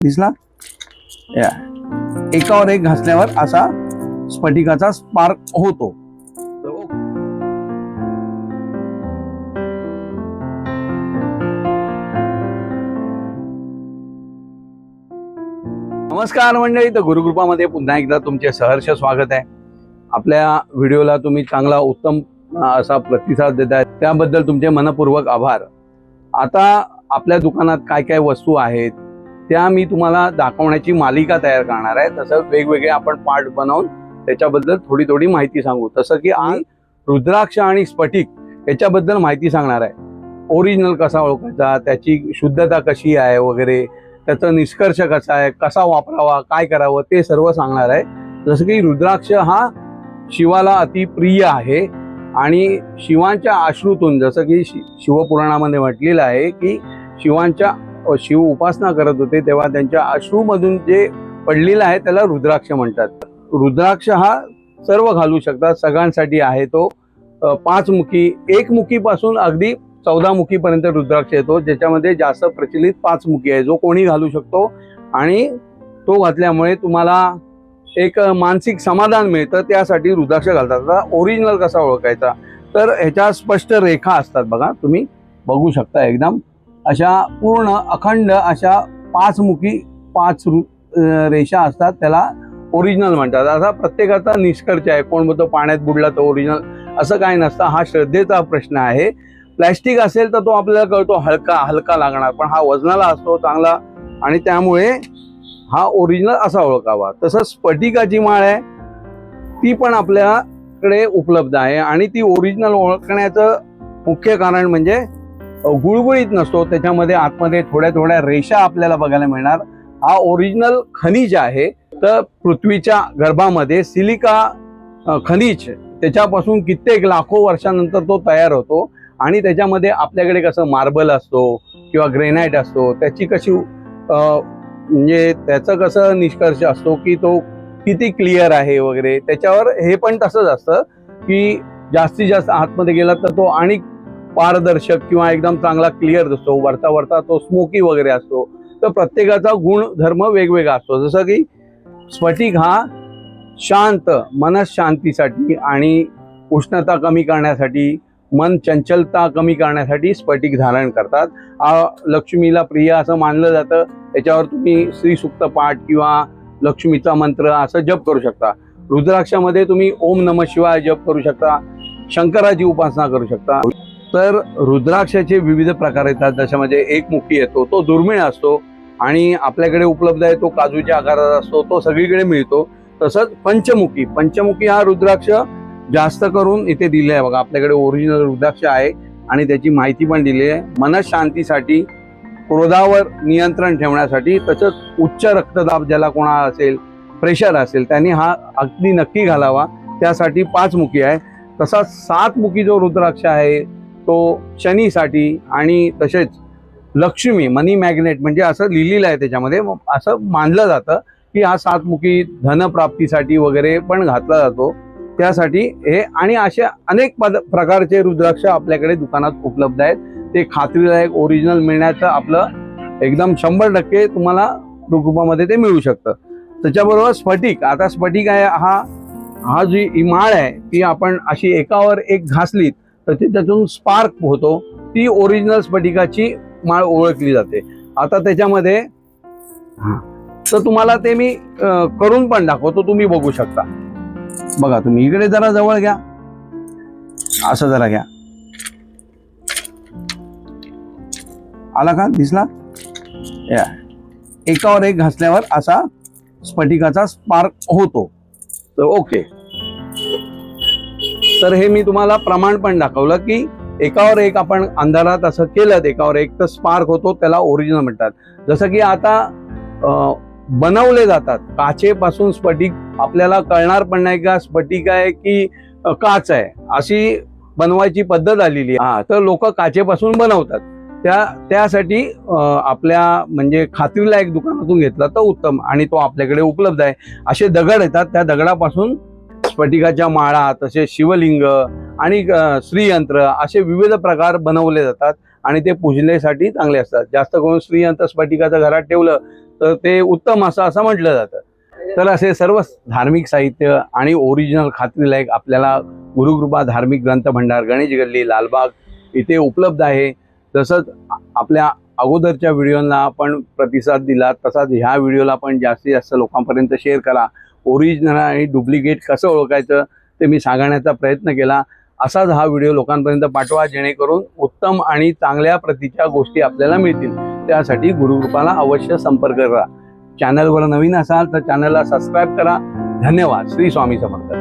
दिसला या एकावर एक घासल्यावर असा स्फटिकाचा स्पार्क होतो। नमस्कार मंडळी, तर गुरुकृपामध्ये पुन्हा एकदा तुमचे सहर्ष स्वागत आहे। आपल्या व्हिडिओला तुम्ही चांगला उत्तम असा प्रतिसाद देताय, त्याबद्दल तुमचे मनपूर्वक आभार। आता आपल्या दुकानात काय काय वस्तू आहेत त्या मी तुम्हाला दाखवण्याची मालिका तयार करणार आहे। तसं वेगवेगळे आपण पार्ट बनवून त्याच्याबद्दल थोडी थोडी माहिती सांगू। तसं की आज रुद्राक्ष आणि स्फटिक याच्याबद्दल माहिती सांगणार आहे। ओरिजिनल कसा ओळखायचा, त्याची शुद्धता कशी आहे वगैरे, त्याचा निष्कर्ष कसा आहे, कसा वापरावा, काय करावं ते सर्व सांगणार आहे। जसं की रुद्राक्ष हा शिवाला अतिप्रिय आहे आणि शिवांच्या अश्रूतून, जसं की शिवपुराणामध्ये म्हटलेलं आहे की शिव उपासना करत होते तेव्हा त्यांच्या अश्रूमधून जे पडलेलं आहे त्याला रुद्राक्ष म्हणतात। रुद्राक्ष हा सर्व घालू शकतात, सगळ्यांसाठी आहे तो। 5 मुखी, 1 मुखीपासून अगदी 14 मुखीपर्यंत रुद्राक्ष येतो, ज्याच्यामध्ये जास्त प्रचलित 5 मुखी आहे, जो कोणी घालू शकतो। आणि तो घातल्यामुळे तुम्हाला एक मानसिक समाधान मिळतं, त्यासाठी रुद्राक्ष घालतात। आता ओरिजिनल कसा ओळखायचा, तर ह्याच्या स्पष्ट रेखा असतात बघा, तुम्ही बघू शकता एकदम अशा पूर्ण अखंड अशा 5 मुखी 5 रेषा असतात, त्याला ओरिजिनल म्हणतात। असा प्रत्येकाचा निष्कर्ष आहे, कोण म्हणतो पाण्यात बुडला तर ओरिजिनल, असं काही नसतं। हा श्रद्धेचा प्रश्न आहे। प्लॅस्टिक असेल तर तो आपल्याला कळतो हलका लागणार, पण हा वजनाला असतो चांगला आणि त्यामुळे हा ओरिजिनल असा ओळखावा। तसंच स्फटिकाची माळ आहे, ती पण आपल्याकडे उपलब्ध आहे आणि ती ओरिजिनल ओळखण्याचं मुख्य कारण म्हणजे गुळगुळीत नसतो, त्याच्यामध्ये आतमध्ये थोड्या थोड्या रेषा आपल्याला बघायला मिळणार। हा ओरिजिनल खनिज आहे। तर पृथ्वीच्या गर्भामध्ये सिलिका खनिज, त्याच्यापासून कित्येक लाखो वर्षानंतर तो तयार होतो आणि त्याच्यामध्ये आपल्याकडे कसं मार्बल असतो किंवा ग्रेनाइट असतो, त्याची कशी म्हणजे त्याचं कसं निष्कर्ष असतो की तो किती क्लिअर आहे वगैरे, त्याच्यावर हे पण तसंच असतं की जास्तीत जास्त आतमध्ये गेला तर तो आणि पारदर्शक किंवा एकदम चांगला क्लिअर दिसतो, वरता तो स्मोकी वगैरे असतो। तर प्रत्येकाचा गुणधर्म वेगवेगळा असतो। जसं की स्फटिक हा शांत मनशांतीसाठी आणि उष्णता कमी करण्यासाठी, मन चंचलता कमी करण्यासाठी स्फटिक धारण करतात। लक्ष्मीला प्रिय असं मानलं जातं। याच्यावर तुम्ही श्रीसूक्त पाठ किंवा लक्ष्मीचा मंत्र असं जप करू शकता। रुद्राक्षामध्ये तुम्ही ओम नमः शिवाय जप करू शकता, शंकराची उपासना करू शकता। तर रुद्राक्षाचे विविध प्रकार येतात, त्याच्यामध्ये 1 मुखी येतो, तो दुर्मिळ असतो आणि आपल्याकडे उपलब्ध आहे, तो काजूच्या आकारात असतो, तो सगळीकडे मिळतो। तसंच पंचमुखी हा रुद्राक्ष जास्त करून इथे दिले आहे बघा, आपल्याकडे ओरिजिनल रुद्राक्ष आहे आणि त्याची माहिती पण दिली आहे। मनशांतीसाठी, क्रोधावर नियंत्रण ठेवण्यासाठी, तसंच उच्च रक्तदाब ज्याला कोणा असेल, प्रेशर असेल, त्यांनी हा अगदी नक्की घालावा, त्यासाठी 5 मुखी आहे। तसा 7 मुखी जो रुद्राक्ष आहे तो शनीसाठी आणि तसेच लक्ष्मी, मनी मॅग्नेट म्हणजे असं लिहिलेलं आहे त्याच्यामध्ये, असं मानलं जातं की हा 7 मुखी धनप्राप्तीसाठी वगैरे पण घातला जातो, त्यासाठी हे। आणि अशा अनेक प्रकारचे रुद्राक्ष आपल्याकडे दुकानात उपलब्ध आहेत। ते खात्रीलायक ओरिजिनल मिळण्याचं आपलं एकदम 100% तुम्हाला रुपयामध्ये ते मिळू शकतं। त्याच्याबरोबर स्फटिक, आता स्फटिक आहे हा जी माळ आहे ती आपण अशी एकावर एक घासली तर त्याच्यातून स्पार्क होतो, ती ओरिजिनल स्फटिकाची माळ ओळखली जाते। आता त्याच्यामध्ये तर तुम्हाला ते मी करून पण दाखवतो, तुम्ही बघू शकता। बघा, तुम्ही इकडे जरा जवळ घ्या, असं जरा घ्या, आला का, दिसला या एकावर एक घासल्यावर असा स्फटिकाचा स्पार्क होतो। तर ओके, तर हे मी तुम्हाला प्रमाण पण दाखवलं की एकावर एक आपण अंधारात असं केलं एकावर एक तर स्पार्क होतो, त्याला ओरिजिनल म्हणतात। जसं की आता बनवले जातात काचेपासून स्फटिक, आपल्याला कळणार पण नाही का स्फटिक आहे की काच आहे, अशी बनवायची पद्धत आलेली आहे। तर लोक काचेपासून बनवतात, त्यासाठी आपल्या म्हणजे खात्रीलायक दुकानातून घेतला तर उत्तम, आणि तो आपल्याकडे उपलब्ध आहे। असे दगड येतात, त्या दगडापासून स्फटिकाच्या माळा, तसे शिवलिंग आणि श्रीयंत्र असे विविध प्रकार बनवले जातात आणि ते पूजनेसाठी चांगले असतात। जास्त करून श्रीयंत्र स्फटिकाचं घरात ठेवलं तर ते उत्तम असं म्हटलं जातं. तर असे सर्व धार्मिक साहित्य आणि ओरिजिनल खात्रीलायक आपल्याला गुरुकृपा धार्मिक ग्रंथ भंडार, गणेश गल्ली, लालबाग इथे उपलब्ध आहे. तसंच आपल्या अगोदरच्या व्हिडिओला आपण प्रतिसाद दिला, तसाच ह्या व्हिडिओला पण जास्तीत जास्त लोकांपर्यंत शेअर करा. ओरिजिनल आणि डुप्लिकेट कसं ओळखायचं ते मी सांगण्याचा प्रयत्न केला. असाच हा व्हिडिओ लोकांपर्यंत पाठवा, जेणेकरून उत्तम आणि चांगल्या प्रतीच्या गोष्टी आपल्याला मिळतील. त्यासाठी गुरुकृपाला अवश्य संपर्क करा. चॅनलवर नवीन असाल तर चॅनलला सबस्क्राईब करा. धन्यवाद. श्री स्वामी समर्थ.